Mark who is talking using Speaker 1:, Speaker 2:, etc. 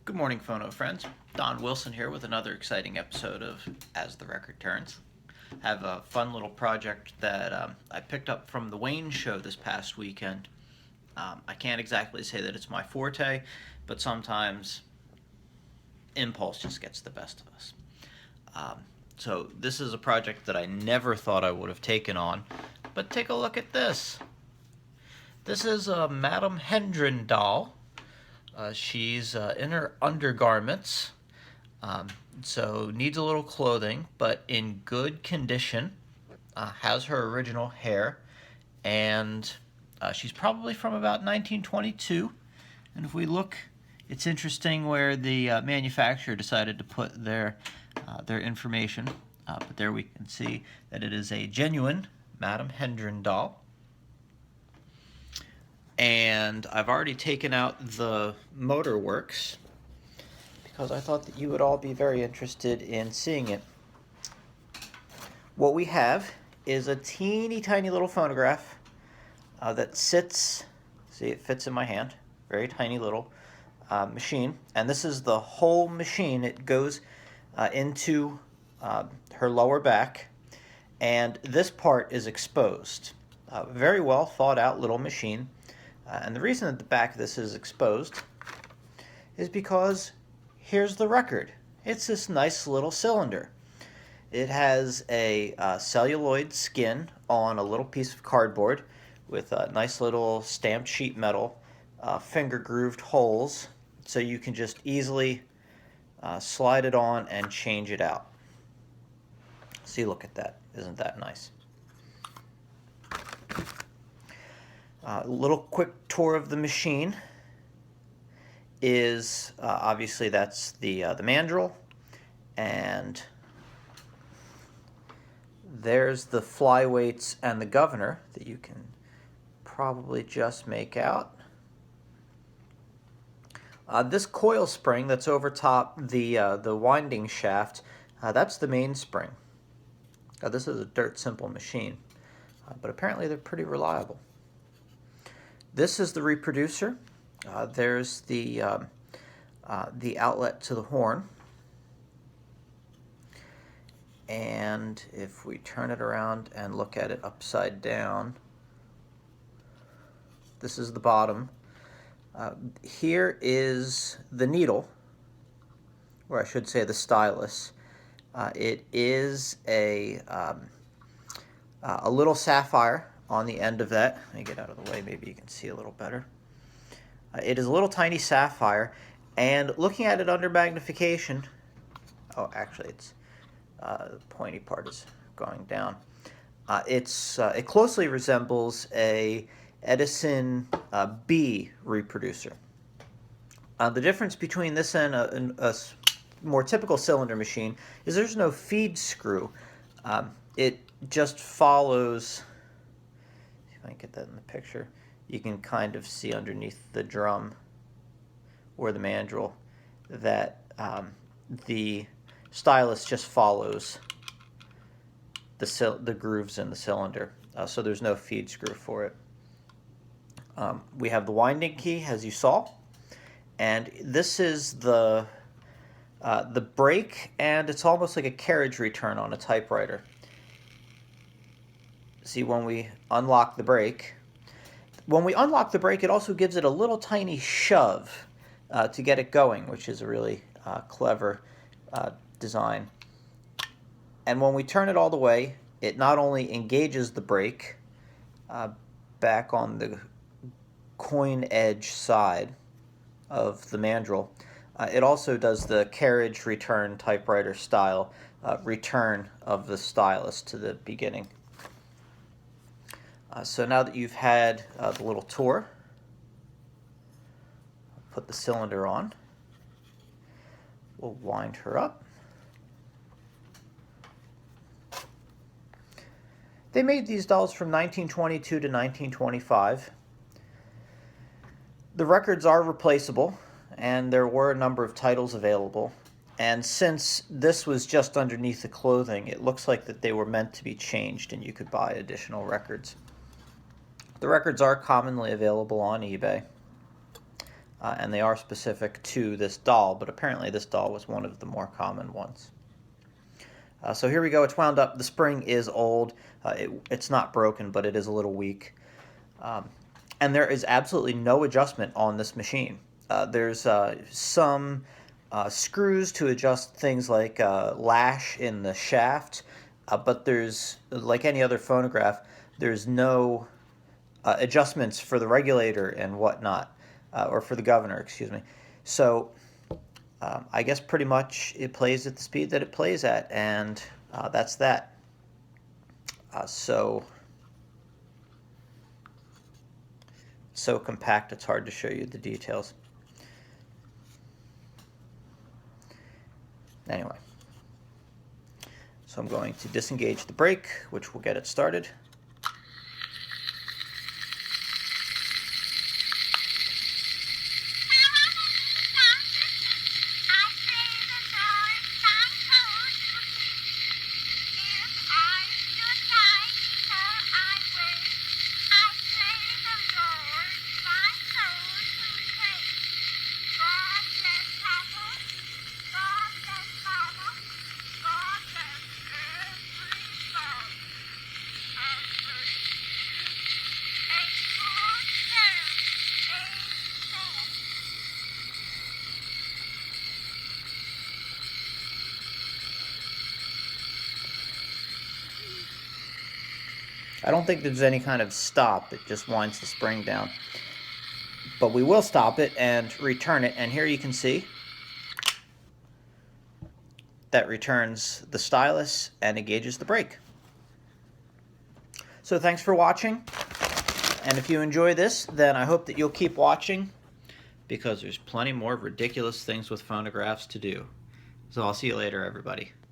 Speaker 1: Good morning, Phono friends. Don Wilson here with another exciting episode of As the Record Turns. I have a fun little project that I picked up from the Wayne show this past weekend. I can't exactly say that it's my forte, but sometimes impulse just gets the best of us. So this is a project that I never thought I would have taken on, but take a look at this. This is a Madame Hendren doll. She's in her undergarments, so needs a little clothing, but in good condition. Has her original hair, and she's probably from about 1922. And if we look, it's interesting where the manufacturer decided to put their information. But there we can see that it is a genuine Madame Hendren doll. And I've already taken out the motor works because I thought that you would all be very interested in seeing it. What we have is a teeny tiny little phonograph that sits, see, it fits in my hand, very tiny little machine. And this is the whole machine. It goes into her lower back, and this part is exposed. Very well thought out little machine. And the reason that the back of this is exposed is because here's the record. It's this nice little cylinder. It has a celluloid skin on a little piece of cardboard with a nice little stamped sheet metal, finger grooved holes, so you can just easily slide it on and change it out. See, look at that. Isn't that nice? A little quick tour of the machine is obviously that's the mandrel, and there's the flyweights and the governor that you can probably just make out. This coil spring that's over top the winding shaft, that's the mainspring. This is a dirt simple machine, but apparently they're pretty reliable. This is the reproducer. There's the outlet to the horn. And if we turn it around and look at it upside down, this is the bottom. Here is the needle, or I should say the stylus. It is a little sapphire on the end of that. Let me get out of the way, maybe you can see a little better. It is a little tiny sapphire, and looking at it under magnification, oh, actually, it's the pointy part is going down. It closely resembles a Edison B reproducer. The difference between this and a more typical cylinder machine is there's no feed screw. It just follows. If I can get that in the picture, you can kind of see underneath the drum or the mandrel that the stylus just follows the grooves in the cylinder, so there's no feed screw for it. We have the winding key, as you saw, and this is the brake, and it's almost like a carriage return on a typewriter. See, when we unlock the brake, it also gives it a little tiny shove to get it going, which is a really clever design. And when we turn it all the way, it not only engages the brake back on the coin edge side of the mandrel, it also does the carriage return typewriter style return of the stylus to the beginning. So now that you've had the little tour, put the cylinder on. We'll wind her up. They made these dolls from 1922 to 1925. The records are replaceable, and there were a number of titles available. And since this was just underneath the clothing, it looks like that they were meant to be changed and you could buy additional records. The records are commonly available on eBay. and they are specific to this doll, but apparently this doll was one of the more common ones. So here we go, it's wound up. The spring is old. It's not broken, but it is a little weak. And there is absolutely no adjustment on this machine. There's some screws to adjust things like lash in the shaft, but there's, like any other phonograph, there's no adjustments for the regulator and whatnot, or for the governor, excuse me. So I guess pretty much it plays at the speed that it plays at, and that's that. So compact it's hard to show you the details. Anyway, so I'm going to disengage the brake, which will get it started. I don't think there's any kind of stop, it just winds the spring down. But we will stop it and return it, and here you can see that returns the stylus and engages the brake. So thanks for watching, and if you enjoy this, then I hope that you'll keep watching, because there's plenty more ridiculous things with phonographs to do. So I'll see you later, everybody.